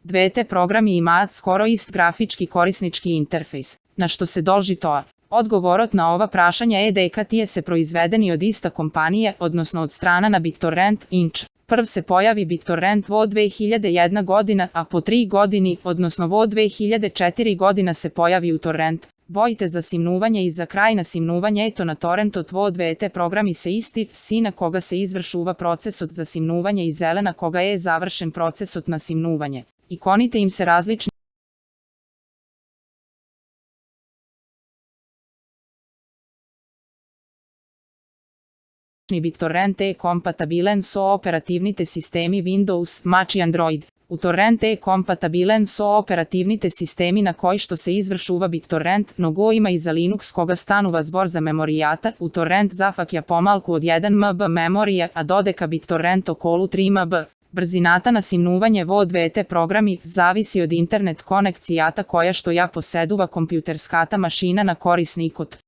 2T programi ima skoro ist grafički korisnički interfejs. Na što se dolži to? Odgovorot na ova prašanja je da tije se proizvedeni od ista kompanije, odnosno od strana na BitTorrent, inč. Prv se pojavi BitTorrent vo 2001 godina, a po 3 godini, odnosno vo 2004 godina se pojavi uTorrent. Bojite za simnuvanje i za kraj na simnuvanje eto na torrentot vo 2T programi se isti, sina koga se izvršuva procesot za simnuvanje i zelena koga je završen procesot na simnuvanje. Ikonite im se različni BitTorrent je kompatibilen so operativnite sistemi Windows, Mac i Android. uTorrent je kompatibilen so operativnite sistemi na koji što se izvršuva BitTorrent, mnogo ima i za Linux koga stanuva zbor za memorijata, uTorrent zafakja pomalku od 1 MB memorije, a dodeka BitTorrent okolu 3 MB. Brzinata na simnuvanje vo 2T programi zavisi od internet konekcijata koja što ja poseduva kompjuterskata mašina na korisnikot.